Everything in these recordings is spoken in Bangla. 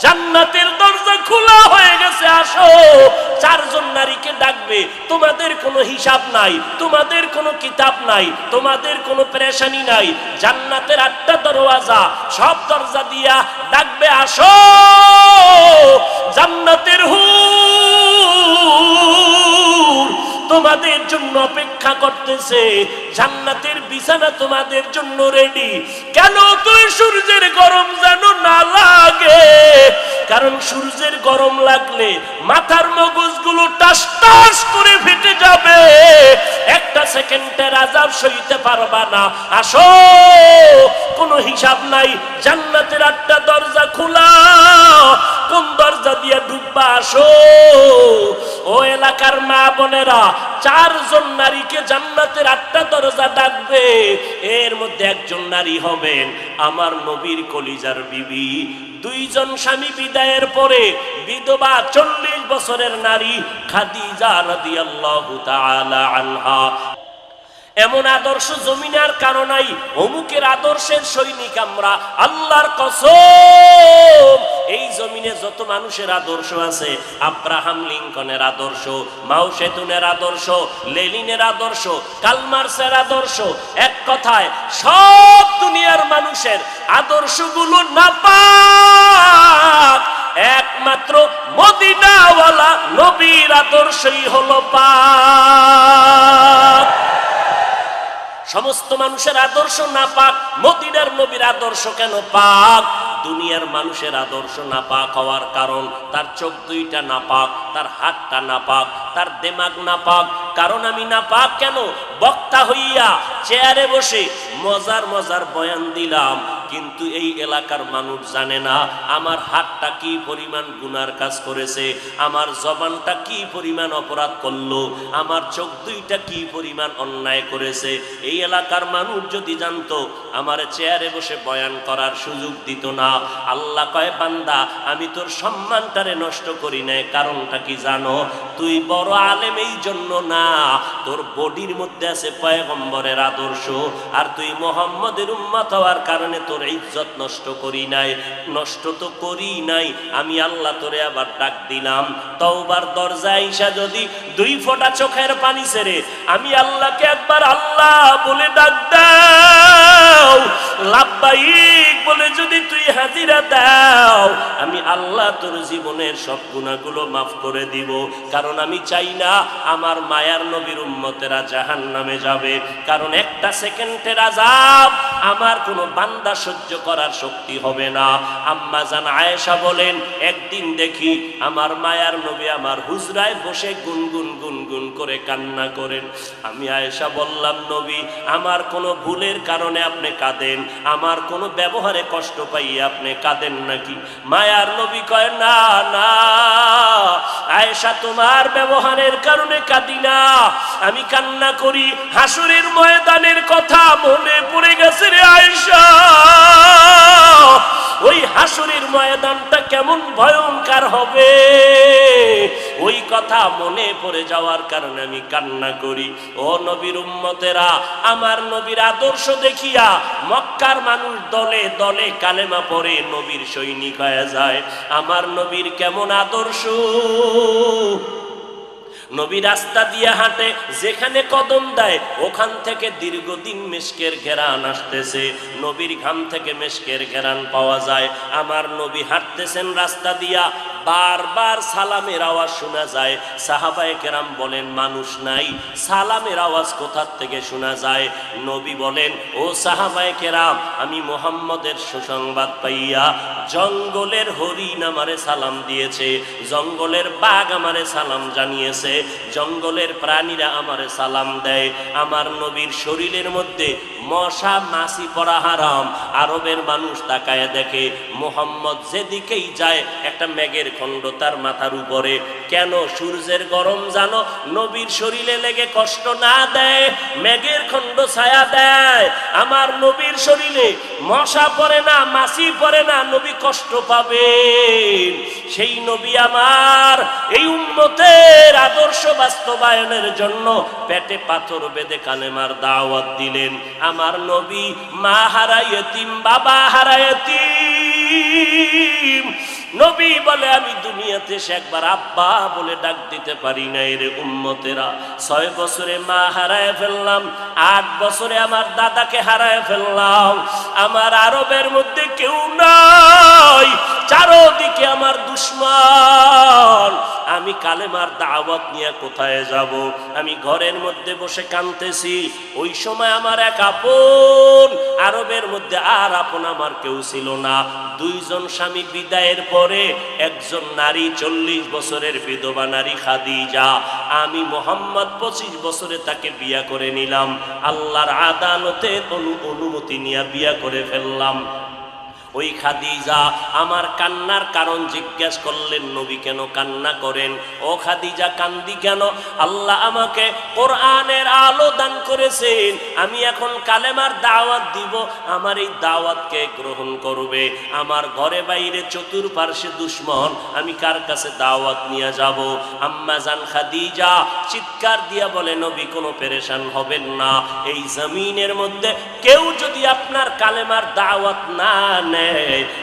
জান্নাতের দরজা খোলা হয়ে গেছে, আসো। চারজন নারীকে ডাকবে, তোমাদের কোনো হিসাব নাই, তোমাদের কোনো কিতাব নাই, তোমাদের কোনো পেরেশানি নাই। জান্নাতের 8টা দরওয়াজা, সব দরজা দিয়া ডাকবে, আসো। জান্নাতের হুর তোমাদের জন্য অপেক্ষা করতেছে, জান্নাতের বিছানা তোমাদের জন্য রেডি। কেন? তুই সূর্যের গরম যেন না লাগে, কারণ সূর্যের গরম লাগলে মাথার মগজগুলো টাস টাস করে ফেটে যাবে, একটা সেকেন্ডের আযাব সইতে পারবা না। আসো, কোনো হিসাব নাই, জান্নাতের 8টা দরজা খোলা, কোন দরজা দিয়ে ঢুকবা? আসো। ও এলাকার মা বোনেরা, 4জন নারীকে জান্নাতের 8টা দরজা ডাকবে, এর মধ্যে একজন নারী হবেন আমার নবীর কলিজার বিবি। 2 জন স্বামী বিদায়ের পরে বিধবা 40 বছরের নারী খাদিজা রাদিয়াল্লাহু তাআলা আনহা। এমন আদর্শ জমিনে আর কারো নাই, অমুকের আদর্শের সৈনিক আমরা। আল্লাহর কসম, এই জমিনে যত মানুষের আদর্শ আছে, আব্রাহাম লিঙ্কনের আদর্শ, মাও সেতুনের আদর্শ, লেনিনের আদর্শ, কালমার্সের আদর্শ, এক কথায় সব দুনিয়ার মানুষের আদর্শগুলো নাপাক, একমাত্র মদিনাওয়ালা নবীর আদর্শই হলো পাক। সমস্ত মানুষের আদর্শ নাপাক, মদিনার নবীর আদর্শ কেন পাক? দুনিয়ার মানুষের আদর্শ নাপাক হওয়ার কারণ তার চোখ দুইটা নাপাক, তার হাতটা নাপাক, তার দিমাগ নাপাক। কারণ আমি নাপাক কেন? বক্তা হইয়া চেয়ারে বসে মজার মজার বয়ান দিলাম, কিন্তু এই এলাকার মানুষ জানে না আমার হাতটা কি পরিমাণ গুনার কাজ করেছে, আমার জবানটা কি পরিমাণ অপরাধ করলো, আমার চোখ দুইটা কি পরিমাণ অন্যায় করেছে। এই এলাকার মানুষ যদি জানতো, আমার চেয়ারে বসে বয়ান করার সুযোগ দিত না। আল্লাহ কয়, বান্দা আমি তোর সম্মানটারে নষ্ট করি নাই, কারণটা কি জানো? তুই বড় আলেম এই জন্য না, তোর বডির মধ্যে আছে পয়গম্বরের আদর্শ, আর তুই মুহাম্মদের উম্মত হওয়ার কারণে তোর ইজ্জত নষ্ট করি নাই। নষ্ট তো করি নাই, আমি আল্লাহ তোরে আবার ডাক দিলাম, তওবার দরজায় আইসা যদি 2 ফোঁটা চোখের পানি ছেড়ে আমি আল্লাহকে একবার আল্লাহ বলে ডাক দাও, লাব্বাইক বলে যদি তুই হাজিরা দাও, আমি আল্লাহ তোর জীবনের সব গুনাহগুলো মাফ করে দিব। কারণ আমি চাই না আমার মায়ার নবীর উম্মতেরা জাহান্নামে যাবে, কারণ একটা সেকেন্ডের আযাব আমার কোনো বান্দা সহ্য করার শক্তি হবে না। আম্মা জান আয়েশা বলেন, একদিন দেখি আমার মায়ার নবী আমার হুজরায় বসে গুনগুন গুনগুন করে কান্না করেন। আমি আয়েশা বললাম, নবী আমার কোনো ভুলের কারণে আপনি কাঁদেন, আমার কোনো ব্যবহারে কষ্ট পাইয়ে আপনি কাঁদেন নাকি? মায়ার নবী কয়, না না আয়েশা, তোমার ব্যবহারের কারণে কাঁদি না, আমি কান্না করি হাসরের ময়দানের কথা মনে পড়ে গেছে রে আয়েশা। ওই হাসরের ময়দানটা কেমন ভয়ঙ্কর হবে, ওই কথা মনে পড়ে যাওয়ার কারণে আমি কান্না করি। ও নবীর উম্মতেরা, আমার নবীর আদর্শ দেখিয়া মক্কার মানুষ দলে দলে কালেমা পড়ে নবীর সৈনিক হয়ে যায়। আমার নবীর কেমন আদর্শ! নবী রাস্তা দিয়ে হাঁটে, যেখানে কদম দেয় ওখান থেকে দীর্ঘদিন মিশকের ঘেরান আসতেছে, নবীর ঘাম থেকে মিশকের ঘেরান পাওয়া যায়। আমার নবী হাঁটতেছেন রাস্তা দিয়া, বারবার সালামের আওয়াজ শোনা যায়। সাহাবায়ে কেরাম বলেন, মানুষ নাই, সালামের আওয়াজ কোথা থেকে শোনা যায়? নবী বলেন, ও সাহাবায়ে কেরাম, আমি মুহাম্মদের সুসংবাদ পাইয়া জঙ্গলের হরিণ আমারে সালাম দিয়েছে, জঙ্গলের বাঘ আমারে সালাম জানিয়েছে, জঙ্গলের প্রাণীরা আমারে সালাম দেয়। আমার নবীর শরীরের মধ্যে মশা মাছি পড়া হারাম। আরবের মানুষ তাকায় দেখে মুহাম্মদ যেদিকেই যায় একটা মেঘের খণ্ড তার মাথার উপরে। কেন? সূর্যের গরম জানো নবীর শরীরে লেগে কষ্ট না দেয়, মেঘের খণ্ড ছায়া দেয়। আমার নবীর শরীরে মশা পড়ে না, মাছি পড়ে না, নবী কষ্ট পাবে। সেই নবী আমার এই উম্মতের আদর্শ বাস্তবায়নের জন্য পেটে পাথর বেঁধে কালেমার দাওয়াত দিলেন। আমার নবী মা হারা ইতিম, বাবা হারা ইতিম, নবী বলে আমি দুনিয়াতে এসে একবার আব্বা বলে ডাক দিতে পারি না। এর উম্মতেরা 6 বছরে মা হারায় ফেললাম, 8 বছরে আমার দাদাকে হারায় ফেললাম, আমার আরবের মধ্যে কেউ নাই, চারদিকে আমার দুশমন, আমি কালেমার দাওয়াত নিয়ে কোথায় যাব? আমি ঘরের মধ্যে বসে কাঁদতেছি। ওই সময় আমার এক আপন, আরবের মধ্যে আর আপন আমার কেউ ছিল না। 2 জন স্বামী বিদায়ের পরে একজন নারী 40 বছরের বিধবা নারী খাদিজা, আমি মোহাম্মদ 25 বছরে তাকে বিয়া করে নিলাম। আল্লাহর আদালতে অনুমতি নিয়ে বিয়া করে ফেললাম। ওই খাদিজা আমার কান্নার কারণ জিজ্ঞেস করলেন, নবী কেন কান্না করেন? ও খাদিজা কান্দি কেন? আল্লাহ আমাকে কোরআনের আলো দান করেছেন, আমি এখন কালেমার দাওয়াত দিব, আমার এই দাওয়াতকে গ্রহণ করবে। আমার ঘরে বাইরে চতুর্পার্শ্বে দুশমন, আমি কার কাছে দাওয়াত নিয়ে যাব? আম্মা জান খাদিজা চিৎকার দিয়া বলে, নবী কোনো পেরেশান হবেন না, এই জমিনের মধ্যে কেউ যদি আপনার কালেমার দাওয়াত না নেয়,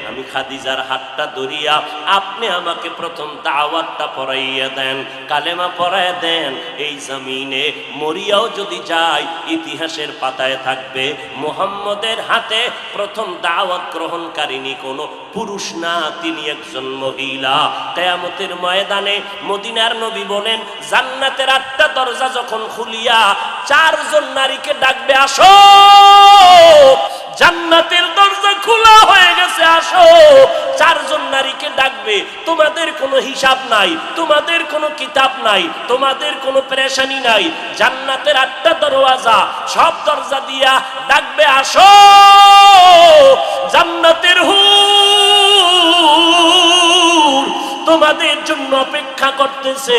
আমি খাদিজার হাতটা ধরিয়া আপনি আমাকে প্রথম দাওয়াতটা পড়াইয়া দেন, কালেমা পড়াইয়া দেন। এই জমিনে মরিয়াও যদি যায়, ইতিহাসের পাতায় থাকবে মুহাম্মদের হাতে প্রথম দাওয়াত গ্রহণকারিনী কোনো পুরুষ না, তিনি একজন মহিলা। কিয়ামতের ময়দানে মদিনার নবী বলেন, জান্নাতের 8টা দরজা যখন খুলিয়া 4 জন নারীকে ডাকবে, আসো, জান্নাতের দরজা খোলা হয়ে গেছে, আসো। 4 জন নারীকে ডাকবে, তোমাদের কোনো হিসাব নাই, তোমাদের কোনো কিতাব নাই, তোমাদের কোনো পেরেশানি নাই, জান্নাতের 8টা দরওয়াজা, সব দরজা দিয়া ডাকবে, আসো, জান্নাতের হুর তোমাদের জন্য অপেক্ষা করতেছে,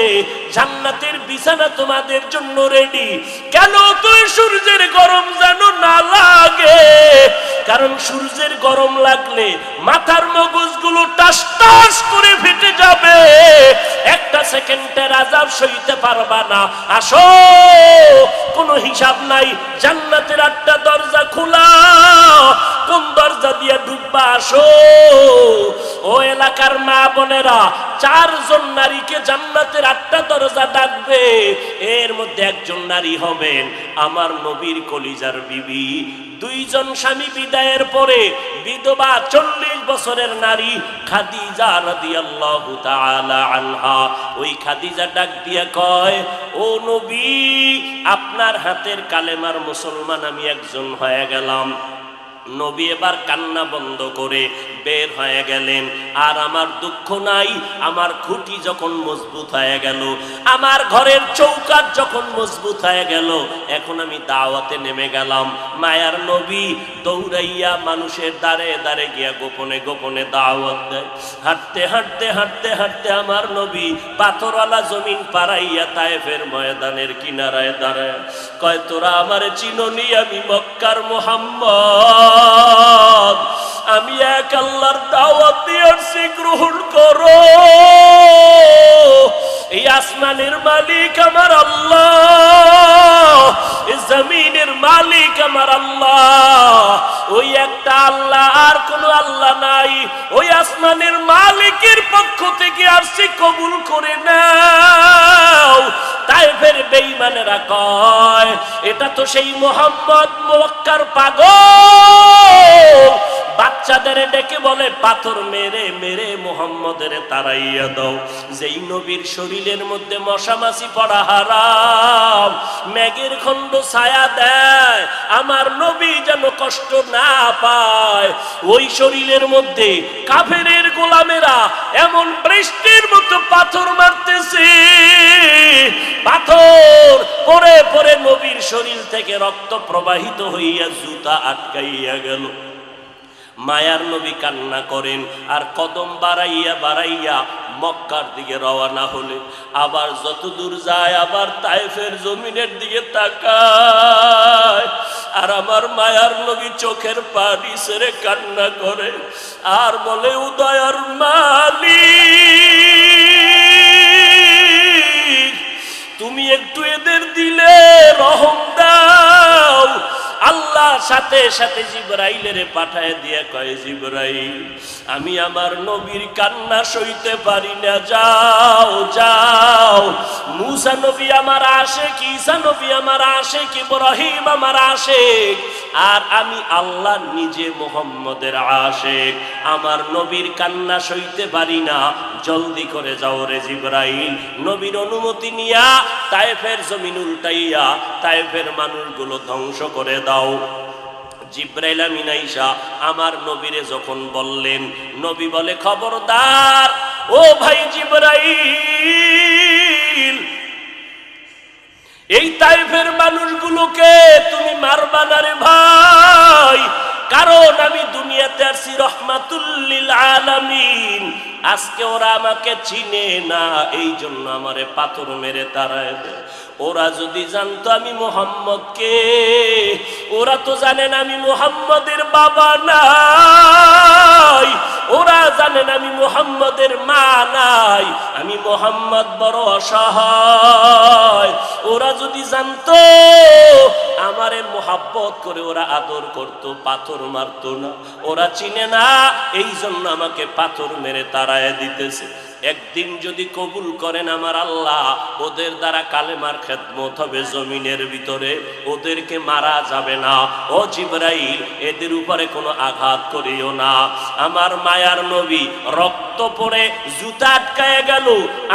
জান্নাতের বিছানা তোমাদের জন্য রেডি। কেন? তুই সূর্যের গরম যেন না লাগে, কারণ সূর্যের গরম লাগলে মাথার মগজগুলো টাস টাস করে ফেটে যাবে, একটা সেকেন্ডের আযাব সইতে পারবা না। আসো, কোনো হিসাব নাই, জান্নাতের 8টা দরজা খোলা, কোন দরজা দিয়ে ঢুকবা? আসো। ও এলাকার মা বোনেরা, 4 জন নারীকে জান্নাতের 8টা দরজা ডাকবে, এর মধ্যে একজন নারী হবেন আমার নবীর কলিজার বিবি। 2 জন স্বামী বিদায়ের পরে বিধবা 40 বছরের নারী খাদিজা রাদিয়াল্লাহু তাআলা আনহা। ওই খাদিজা ডাক দিয়া কয়, ও নবী, আপনার হাতের কালেমার মুসলমান আমি একজন হয়ে গেলাম। নবী এবার কান্না বন্ধ করে বের হয়ে গেলেন। আর আমার দুঃখ নাই, আমার খুঁটি যখন মজবুত হয়ে গেল, আমার ঘরের চৌকাঠ যখন মজবুত হয়ে গেল, এখন আমি দাওয়াতে নেমে গেলাম। মায়ার নবী দৌড়াইয়া মানুষের দ্বারে দ্বারে গিয়া গোপনে গোপনে দাওয়াত দেয়। হাঁটতে হাঁটতে হাঁটতে হাঁটতে আমার নবী পাথরওয়ালা জমিন পাড়াইয়া তায়েফের ময়দানের কিনারায় দাঁড়ায়, কয়, তোরা আমার চিননি, আমি মক্কার মুহাম্মদ, আমি এক আল্লাহর দাওয়াত দিয়েছি, গ্রহণ করো। এই আসমানের মালিক আমার আল্লাহ, এই জমিনের মালিক আমার আল্লাহ, ওই একটা আল্লাহ, আর কোন আল্লাহ নাই। ওই আসমানের মালিকের পক্ষ থেকে আসছি, কবুল করে নাও। তায়েফের বেঈমানেরা কয়, এটা তো সেই মুহাম্মদ মক্কার পাগল। বাচ্চাদের ডেকে বলে, পাথর মেরে মেরে মুহাম্মদের তাড়াইয়া দাও। যেই নবীর শরীরের মধ্যে মশা মাছি পড়া হারাম, মেঘের খণ্ড ছায়া দেয়, আমার নবী যেন কষ্ট না পায়। ওই শরীরের মধ্যে কাফেরের গোলামেরা এমন বৃষ্টির মতো পাথর মারতেছে, পাথর পরে পরে নবীর শরীর থেকে রক্ত প্রবাহিত হইয়া জুতা আটকাইয়া গেল। মায়ার নবী কান্না করেন, আর কদম বাড়াইয়া বাড়াইয়া মক্কার দিকে রওনা হলে, আবার যত দূর যায় আবার তায়েফের জমিনের দিকে তাকায়, আর আমার মায়ার নবী চোখের পানি ছেড়ে কান্না করে আর বলে, উদয়ার মালিক, তুমি একটু এদের দিলে রহম দাও। আল্লাহ সাথে সাথে জিবরাইলের পাঠায় দিয়ে কয়, জিবরাইল আমি আমার নবীর কান্না সইতে পারি না, যাও যাও। মুসা নবী আমার আশিক, ঈসা নবী আমার আশিক, ইব্রাহিম আমার আশিক, আর আমি আল্লাহ নিজে মুহাম্মদের আশিক। আমার নবীর কান্না সইতে পারি না, জলদি করে যাও রে জিবরাইল। নবীর অনুমতি নিয়া তায়েফের জমিন উল্টাইয়া তায়েফের মানুষগুলো ধ্বংস করে দাও। জিবরাইল আমিন আইসা আমার নবীরে যখন বললেন, নবী বলে, খবরদার ও ভাই জিবরাইল, এই তায়েফের মানুষগুলোকে তুমি মারবা না রে ভাই, কারণ আমি দুনিয়াতে আসছি রহমাতুল লিল আলামিন। আজকে ওরা আমাকে চিনে না, এই জন্য আমারে পাথর মেরে তাড়ায় দেয়। ওরা যদি জানতো আমি মুহাম্মদকে, ওরা তো জানেন আমি মুহাম্মদের বাবা নাই, ওরা জানেন আমি মুহাম্মদের মা নাই, আমি মুহাম্মদ বড় অসহায়। ওরা যদি জানতো আমারে মোহাব্বত করে ওরা আদর করত, পাথর মারতো না। ওরা চিনে না, এই জন্য আমাকে পাথর মেরে তাড়ায় দিতেছে। একদিন যদি কবুল করেন আমার আল্লাহ, ওদের দ্বারা কালেমার খেদমত হবে জমিনের ভিতরে, ওদেরকে মারা যাবে না। ও জিবরাইল এদের উপরে কোনো আঘাত করিও না। আমার মায়ার নবী রক্ত পড়ে জুতা আটকায় গেল।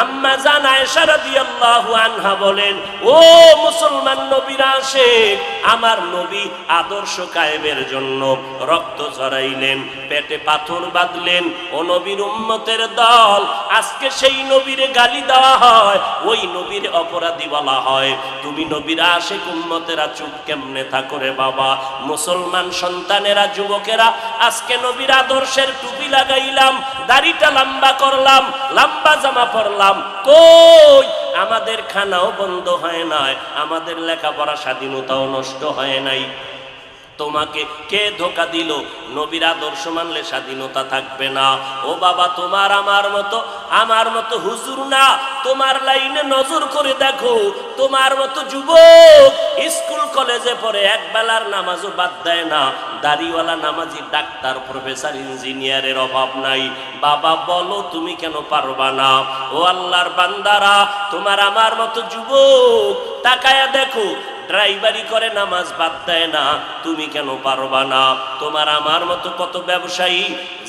আম্মা জান আয়েশা রাদিয়াল্লাহু আনহা বলেন, ও মুসলমান নবীর আশিক, আমার নবী আদর্শ কায়েমের জন্য রক্ত ঝরাইলেন, পেটে পাথর বাঁধলেন। ও নবীর উম্মতের দল, আজকে সেই নবীরে গালি দেওয়া হয়, ওই নবীর অপরাধী বলা হয়। তুমি নবীর আশিক উম্মতেরা চুপ কেমনে থাকো রে বাবা? মুসলমান সন্তানেরা, যুবকেরা, আজকে নবীর আদর্শের টুপি লাগাইলাম, দাড়িটা লম্বা করলাম, লম্বা জামা পরলাম, কই আমাদের খানাও বন্ধ হয় নাই, আমাদের লেখাপড়া স্বাধীনতাও নষ্ট হয় নাই। তোমাকে কে ধোকা দিল? নবীর আদর্শ মানলে স্বাধীনতা থাকবে না। ও বাবা, তোমার আমার মতো হুজুর না, তোমার লাইনে নজর করে দেখো, তোমার মতো যুবক স্কুল কলেজে পড়ে এক বেলার নামাজও বাদ দেয় না। দাড়িওয়ালা নামাজি ডাক্তার, প্রফেসর, ইঞ্জিনিয়ারের অভাব নাই। বাবা বলো তুমি কেন পারবা না? ও আল্লাহর বান্দারা, তোমার আমার মতো যুবক তাকায়া দেখো, ড্রাইভারি করে নামাজ বাদ দেয় না, তুমি কেন পারবা না? তোমার আমার মতো কত ব্যবসায়ী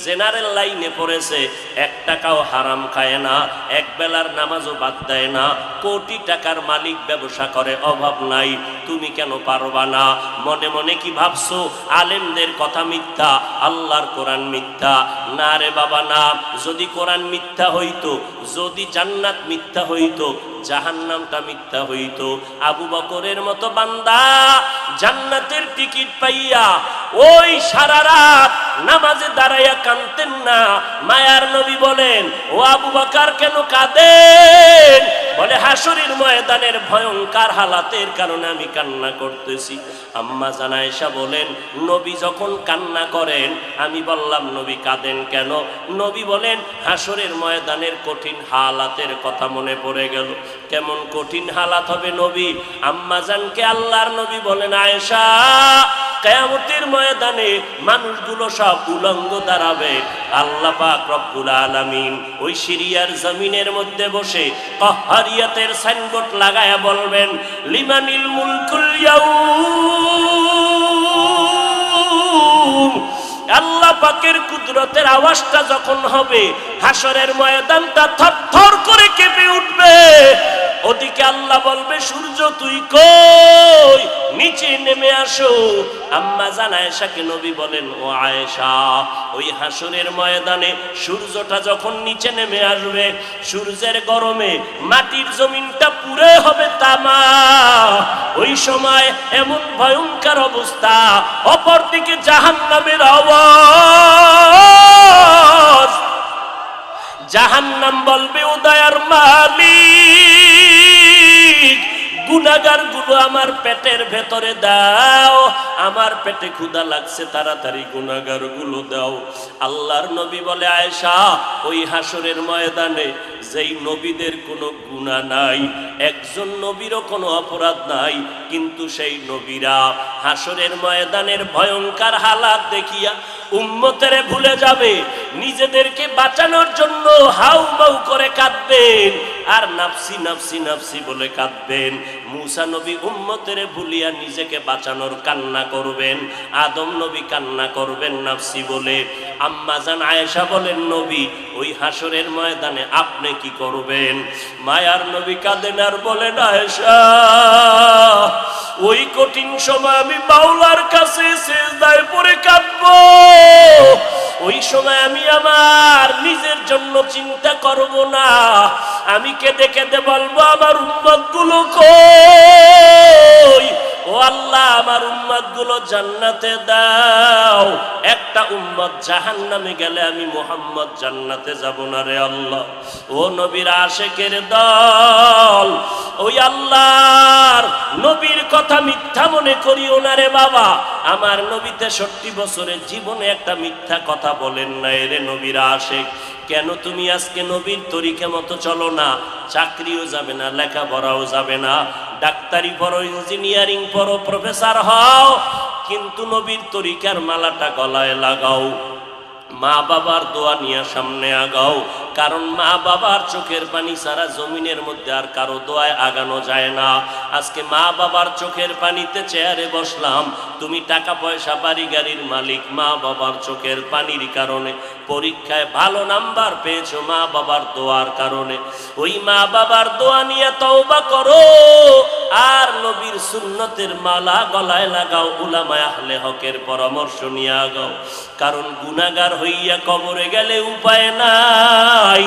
জেনারেল লাইনে পড়েছে, এক টাকাও হারাম খায় না, এক বেলার নামাজও বাদ দেয় না, কোটি টাকার মালিক, ব্যবসা করে, অভাব নাই, তুমি কেন পারবা না? মনে মনে কি ভাবছো আলেমদের কথা মিথ্যা, আল্লাহর কোরআন মিথ্যা? না রে বাবা না। যদি কোরআন মিথ্যা হইতো, যদি জান্নাত মিথ্যা হইতো, জাহান্নামটা মিথ্যা হইতো। আবু বকরের মতো বান্দা জান্নাতের টিকিট পাইয়া ওই সারা রাত নামাজে দাঁড়াইয়া কাঁদতেন না। মায়ার নবী বলেন, ও আবু বকর কেন কাঁদেন? বলে, হাসরের ময়দানের ভয়ঙ্কর হালাতের কারণে আমি কান্না করতেছি। আম্মা জান আয়েশা বলেন, নবী যখন কান্না করেন, আমি বললাম নবী কাঁদেন কেন? নবী বলেন, হাসরের ময়দানের কঠিন হালাতের কথা মনে পড়ে গেল। কেমন কঠিন হালাত হবে নবী? আম্মা জানকে আল্লাহর নবী বলেন, আয়েশা, কিয়ামতের ময়দানে মানুষগুলো সব উলঙ্গ দাঁড়াবে। আল্লাহ পাক রব্বুল আলামিন ওই সিরিয়ার জমিনের মধ্যে বসে কাহ্হারিয়াতের সাইনবোর্ড লাগায়া বলবেন, লিমানিল মুলকুল ইয়াউম। আল্লাহ পাকের কুদরতের আওয়াজটা যখন হবে, হাসরের ময়দানটা থরথর করে কেঁপে উঠবে। ওদিকে আল্লাহ বলবে, সূর্য তুই কই? নিচে নেমে আসো। আম্মা জান আয়েশাকে নবী বলেন, ও আয়েশা, ওই হাসরের ময়দানে সূর্যটা যখন নিচে নেমে আসবে, সূর্যের গরমে মাটির জমিনটা পুরে হবে তামা। ওই সময় এমন ভয়ঙ্কর অবস্থা, অপরদিকে জাহান্নামের আওয়াজ। জাহান্নাম বলবে, ও দয়ার মালিক, গুনাহগার গুলো আমার পেটের ভেতরে দাও, আমার পেটে ক্ষুধা লাগছে, তাড়াতাড়ি গুনাহগার গুলো দাও। আল্লাহর নবী বলে, আয়েশা, ওই হাসরের ময়দানে যেই নবীদের কোনো গুনাহ নাই, একজন নবীরও কোনো অপরাধ নাই, কিন্তু সেই নবীরা হাসরের ময়দানের ভয়ঙ্কর হালাত দেখিয়া উম্মতেরে ভুলে যাবে, নিজেদেরকে বাঁচানোর জন্য হাউমাউ করে কাঁদবেন আর নাফসি নাফসি নাফসি বলে কাঁদবেন। মূসা নবী উম্মতেরে ভুলিয়া নিজেকে বাঁচানোর কান্না করবেন, আদম নবী কান্না করবেন নাফসি বলে। আম্মা জান আয়েশা বলেন, নবী ওই হাসরের ময়দানে আপনি কি করবেন? মায়ার নবী কাঁদেন আর বলেন, আয়েশা, ওই কঠিন সময় আমি মাওলার কাছে সিজদায় পড়ে কাঁদবো। ওই সময় আমি আমার নিজের জন্য চিন্তা করব না, আমি কেঁদে কেঁদে বলবো, আমার উম্মত গুলো কই? ও আল্লাহ, আমার উম্মত গুলো জান্নাতে দাও। একটা উম্মত জাহান্নামে গেলে আমি মুহাম্মদ জান্নাতে যাব না রে আল্লাহ। ও নবীর আশিকের দল, ওই আল্লাহর নবীর কথা মিথ্যা মনে করিও না রে বাবা। আমার নবী 63 বছরের জীবনে একটা মিথ্যা কথা বলেন না রে নবীর আশিক। কেন তুমি আজকে নবীর তরিকা মতো চলো না? চাকরিও যাবে না, লেখাপড়াও যাবে না, ডাক্তারি পড়ো, ইঞ্জিনিয়ারিং পড়ো, প্রফেসর হও, কিন্তু নবীর তরিকার মালাটা গলায় লাগাও, মা বাবার দোয়া নিয়ে সামনে আগাও। কারণ মা বাবার চোখের পানি ছাড়া জমিনের মধ্যে আর কারো দোয়ায় আগানো যায় না। আজকে মা বাবার চোখের পানিতে চেয়ারে বসলাম, তুমি টাকা পয়সা বাড়ি গাড়ির মালিক, মা বাবার চোখের পানির কারণে পরীক্ষায় ভালো নাম্বার পেয়েছো মা বাবার দোয়ার কারণে। ওই মা বাবার দোয়া নিয়ে তওবা করো আর নবীর সুন্নতের মালা গলায় লাগাও, উলামায়ে আহলে হকের পরামর্শ নিয়ে আগাও। কারণ গুনাহগার হইয়া কবরে গেলে উপায় নাই,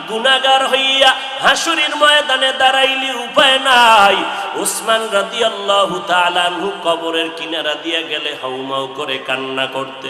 গুনাহগার হইয়া হাসরের ময়দানে দাঁড়াইলে উপায় নাই। উসমান রাদিয়াল্লাহু তাআলা আনহু কবরের কিনারা দিয়া গেলে হাউমাউ করে কান্না করতে।